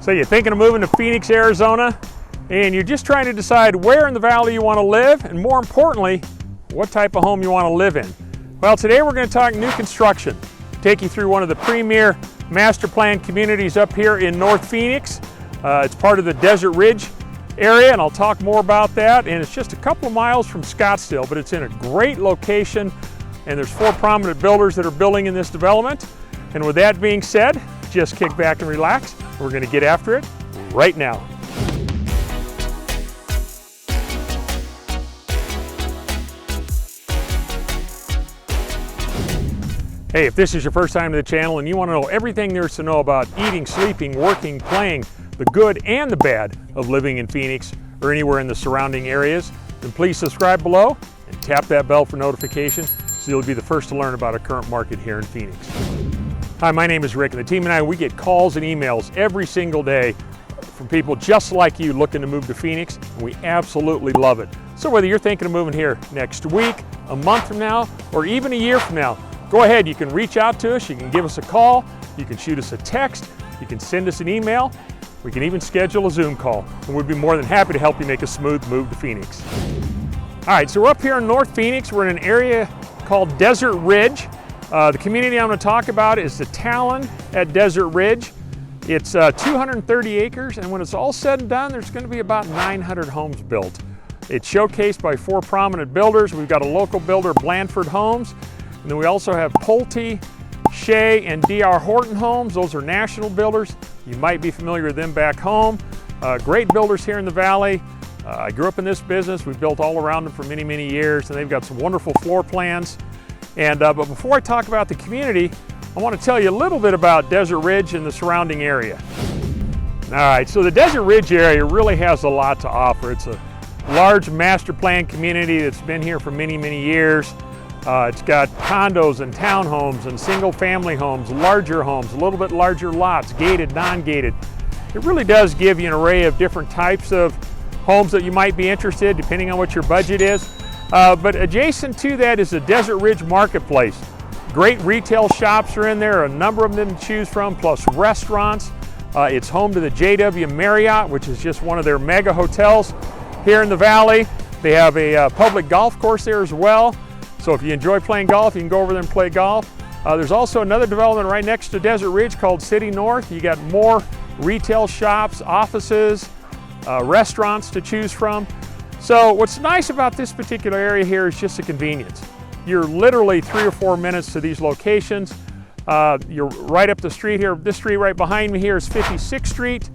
So you're thinking of moving to Phoenix, Arizona, and you're just trying to decide where in the valley you want to live, and more importantly, what type of home you want to live in. Well, today we're going to talk new construction, take you through one of the premier master plan communities up here in North Phoenix. It's part of the Desert Ridge area, and I'll talk more about that. And it's just a couple of miles from Scottsdale, but it's in a great location, and there's 4 prominent builders that are building in this development. And with that being said, just kick back and relax. We're going to get after it right now. Hey, if this is your first time to the channel and you want to know everything there is to know about eating, sleeping, working, playing, the good and the bad of living in Phoenix or anywhere in the surrounding areas, then please subscribe below and tap that bell for notification so you'll be the first to learn about our current market here in Phoenix. Hi, my name is Rick, and the team and I, we get calls and emails every single day from people just like you looking to move to Phoenix, and we absolutely love it. So whether you're thinking of moving here next week, a month from now, or even a year from now, go ahead, you can reach out to us, you can give us a call, you can shoot us a text, you can send us an email, we can even schedule a Zoom call, and we'd be more than happy to help you make a smooth move to Phoenix. All right, so we're up here in North Phoenix. We're in an area called Desert Ridge. The community I'm going to talk about is the Talinn at Desert Ridge. It's 230 acres, and when it's all said and done, there's going to be about 900 homes built. It's showcased by 4 prominent builders. We've got a local builder, Blandford Homes, and then we also have Pulte, Shea, and D.R. Horton Homes. Those are national builders. You might be familiar with them back home. Great builders here in the valley. I grew up in this business. We've built all around them for many, many years, and they've got some wonderful floor plans. And but before I talk about the community, I want to tell you a little bit about Desert Ridge and the surrounding area. All right, so the Desert Ridge area really has a lot to offer. It's a large master plan community that's been here for many, many years. It's got condos and townhomes and single family homes, larger homes, a little bit larger lots, gated, non-gated. It really does give you an array of different types of homes that you might be interested depending on what your budget is. But adjacent to that is the Desert Ridge Marketplace. Great retail shops are in there, a number of them to choose from, plus restaurants. It's home to the JW Marriott, which is just one of their mega hotels here in the valley. They have a public golf course there as well. So if you enjoy playing golf, you can go over there and play golf. There's also another development right next to Desert Ridge called City North. You got more retail shops, offices, restaurants to choose from. So what's nice about this particular area here is just the convenience. You're literally 3 or 4 minutes to these locations. You're right up the street here. This street right behind me here is 56th Street.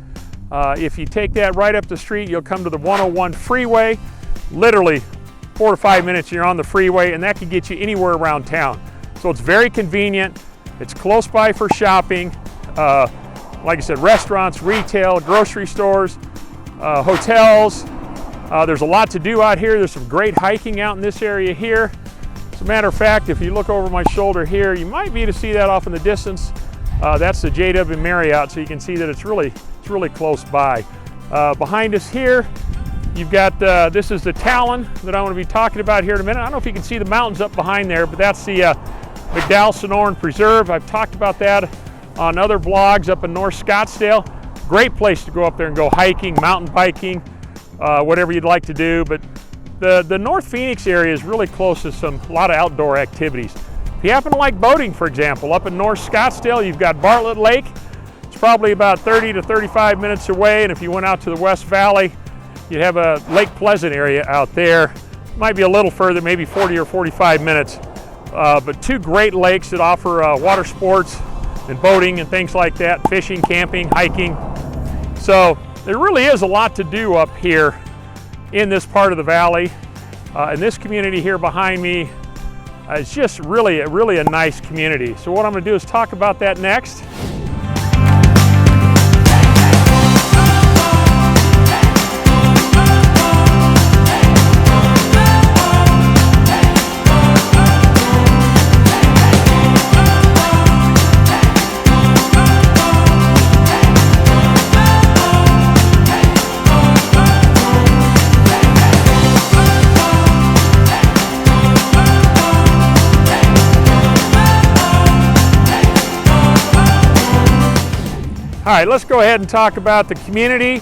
If you take that right up the street, you'll come to the 101 freeway. Literally 4 to 5 minutes, you're on the freeway, and that can get you anywhere around town. So it's very convenient. It's close by for shopping. Like I said, restaurants, retail, grocery stores, hotels. There's a lot to do out here. There's some great hiking out in this area here. As a matter of fact, if you look over my shoulder here, you might be able to see that off in the distance. That's the JW Marriott, so you can see that it's really close by. Behind us here, you've got, this is the Talinn that I want to be talking about here in a minute. I don't know if you can see the mountains up behind there, but that's the McDowell-Sonoran Preserve. I've talked about that on other vlogs up in North Scottsdale. Great place to go up there and go hiking, mountain biking, whatever you'd like to do. But the North Phoenix area is really close to a lot of outdoor activities. If you happen to like boating, for example, up in North Scottsdale, you've got Bartlett Lake. It's probably about 30 to 35 minutes away, and if you went out to the West Valley, you'd have a Lake Pleasant area out there. Might be a little further, maybe 40 or 45 minutes. But 2 great lakes that offer water sports and boating and things like that, fishing, camping, hiking. So there really is a lot to do up here in this part of the valley. And this community here behind me is just really a nice community. So what I'm going to do is talk about that next. All right, let's go ahead and talk about the community.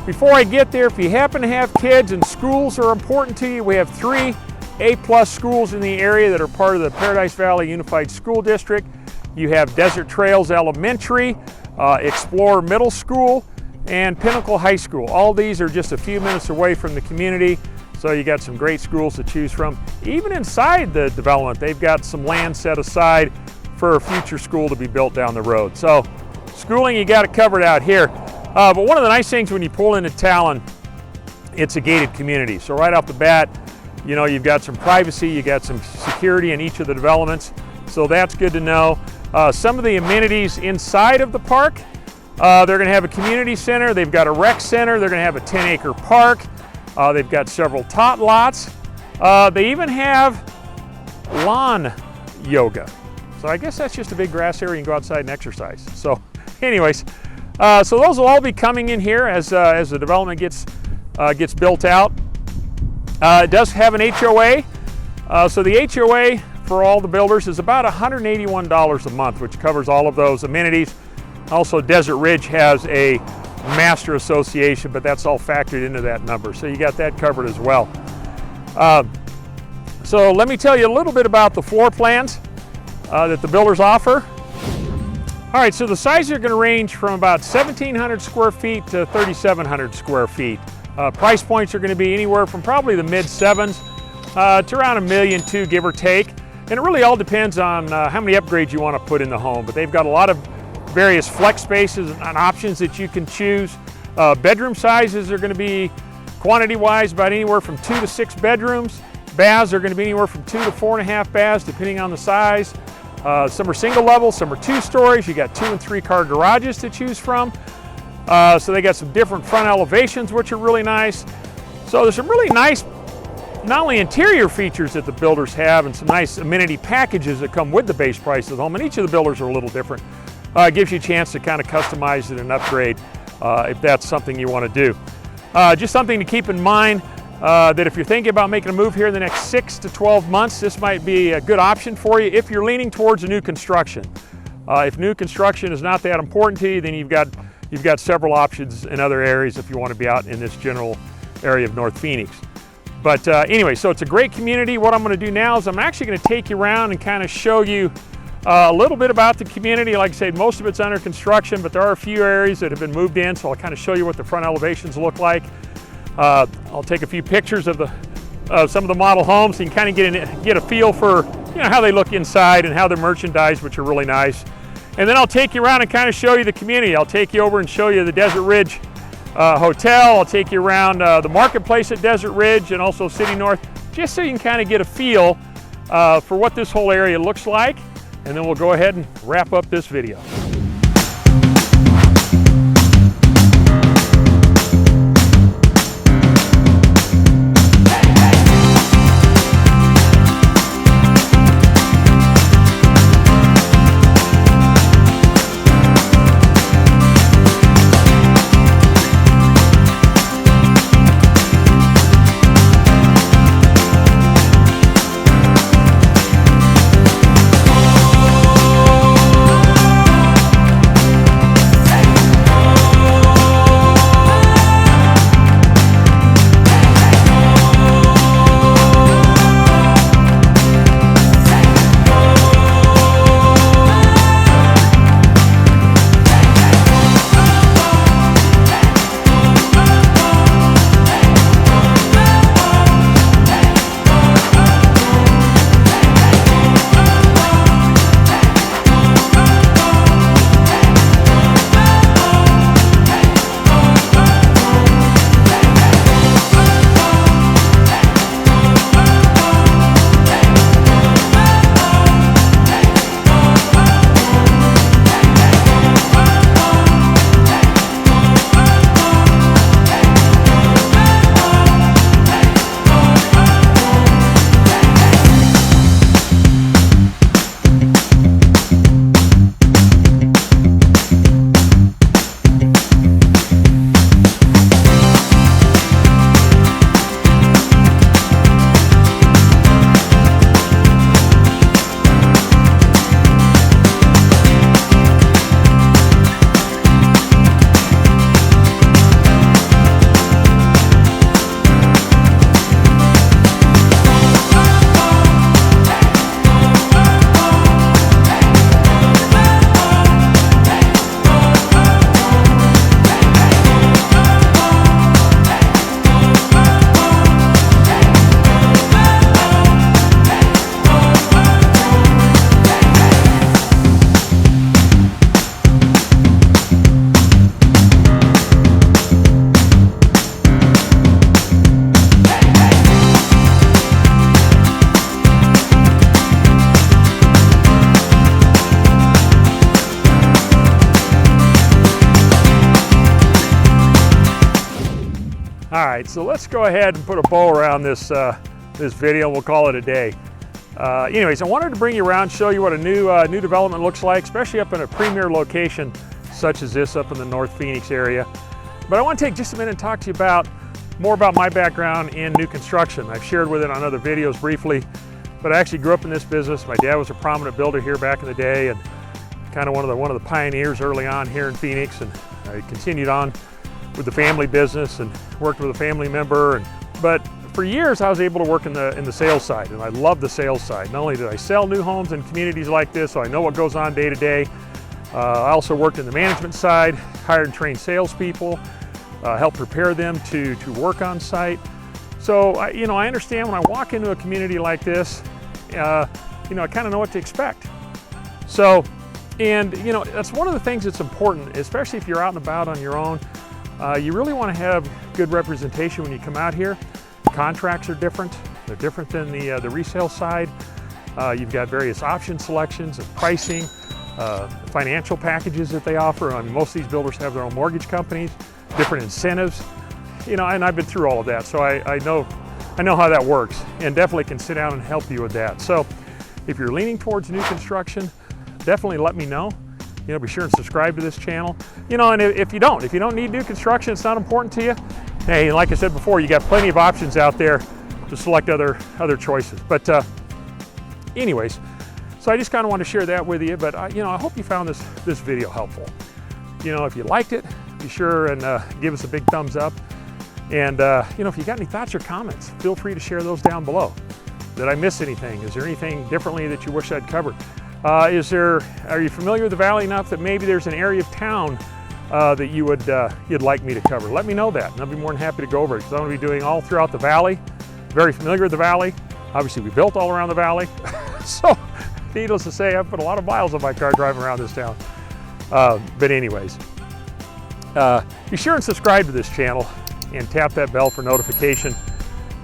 Before I get there, if you happen to have kids and schools are important to you, we have 3 A+ schools in the area that are part of the Paradise Valley Unified School District. You have Desert Trails Elementary, Explorer Middle School, and Pinnacle High School. All these are just a few minutes away from the community, so you got some great schools to choose from. Even inside the development, they've got some land set aside for a future school to be built down the road. So schooling, you got it covered out here. But one of the nice things when you pull into Talinn, it's a gated community. So right off the bat, you know, you've got some privacy, you got some security in each of the developments. So that's good to know. Some of the amenities inside of the park, they're going to have a community center, they've got a rec center, they're going to have a 10-acre park, they've got several tot lots. They even have lawn yoga. So I guess that's just a big grass area you can go outside and exercise. So anyways, so those will all be coming in here as the development gets built out. It does have an HOA. So the HOA for all the builders is about $181 a month, which covers all of those amenities. Also, Desert Ridge has a master association, but that's all factored into that number. So you got that covered as well. So let me tell you a little bit about the floor plans that the builders offer. All right, so the sizes are going to range from about 1,700 square feet to 3,700 square feet. Price points are going to be anywhere from probably the mid-7s to around $1.2 million, give or take. And it really all depends on how many upgrades you want to put in the home. But they've got a lot of various flex spaces and options that you can choose. Bedroom sizes are going to be, quantity-wise, about anywhere from 2 to 6 bedrooms. Baths are going to be anywhere from 2 to 4.5 baths, depending on the size. Some are single level, some are 2 stories. You got 2 and 3 car garages to choose from. So they got some different front elevations, which are really nice. So there's some really nice, not only interior features that the builders have and some nice amenity packages that come with the base price of the home, and each of the builders are a little different. It gives you a chance to kind of customize it and upgrade if that's something you want to do. Just something to keep in mind, that if you're thinking about making a move here in the next 6 to 12 months, this might be a good option for you if you're leaning towards a new construction. If new construction is not that important to you, then you've got several options in other areas if you want to be out in this general area of North Phoenix. But anyway, so it's a great community. What I'm going to do now is I'm actually going to take you around and kind of show you a little bit about the community. Like I said, most of it's under construction, but there are a few areas that have been moved in, so I'll kind of show you what the front elevations look like. I'll take a few pictures of some of the model homes so you can kind of get a feel for, you know, how they look inside and how they're merchandised, which are really nice. And then I'll take you around and kind of show you the community. I'll take you over and show you the Desert Ridge Hotel. I'll take you around the marketplace at Desert Ridge and also City North, just so you can kind of get a feel for what this whole area looks like. And then we'll go ahead and wrap up this video. All right, so let's go ahead and put a bow around this this video. We'll call it a day. Anyways, I wanted to bring you around, show you what a new development looks like, especially up in a premier location such as this up in the North Phoenix area. But I want to take just a minute and talk to you more about my background in new construction. I've shared with it on other videos briefly, but I actually grew up in this business. My dad was a prominent builder here back in the day, and kind of one of the pioneers early on here in Phoenix. And I continued on with the family business and worked with a family member. But for years, I was able to work in the sales side, and I love the sales side. Not only did I sell new homes in communities like this, so I know what goes on day to day. I also worked in the management side, hired and trained salespeople, helped prepare them to work on site. So I understand when I walk into a community like this, I kind of know what to expect. So, and that's one of the things that's important, especially if you're out and about on your own. You really want to have good representation when you come out here. Contracts are different. They're different than the resale side. You've got various option selections and pricing, financial packages that they offer. I mean, most of these builders have their own mortgage companies, different incentives, and I've been through all of that, so I know how that works, and definitely can sit down and help you with that. So if you're leaning towards new construction, definitely let me know. Be sure and subscribe to this channel. And if you don't need new construction, it's not important to you, hey, like I said before, you got plenty of options out there to select other choices. But anyways, so I just kind of want to share that with you. But I hope you found this video helpful. If you liked it, be sure and give us a big thumbs up. And if you got any thoughts or comments, feel free to share those down below. Did I miss anything? Is there anything differently that you wish I'd covered? Are you familiar with the Valley enough that maybe there's an area of town that you'd like me to cover? Let me know that, and I'll be more than happy to go over it, because I'm going to be doing all throughout the Valley. Very familiar with the Valley. Obviously, we built all around the Valley. So, needless to say, I've put a lot of miles on my car driving around this town. But anyways, be sure and subscribe to this channel and tap that bell for notification.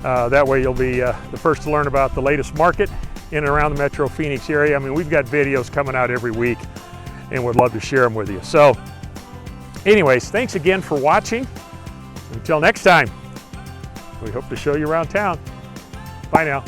That way you'll be the first to learn about the latest market in and around the Metro Phoenix area. I mean, we've got videos coming out every week, and would love to share them with you. So anyways, thanks again for watching. Until next time, we hope to show you around town. Bye now.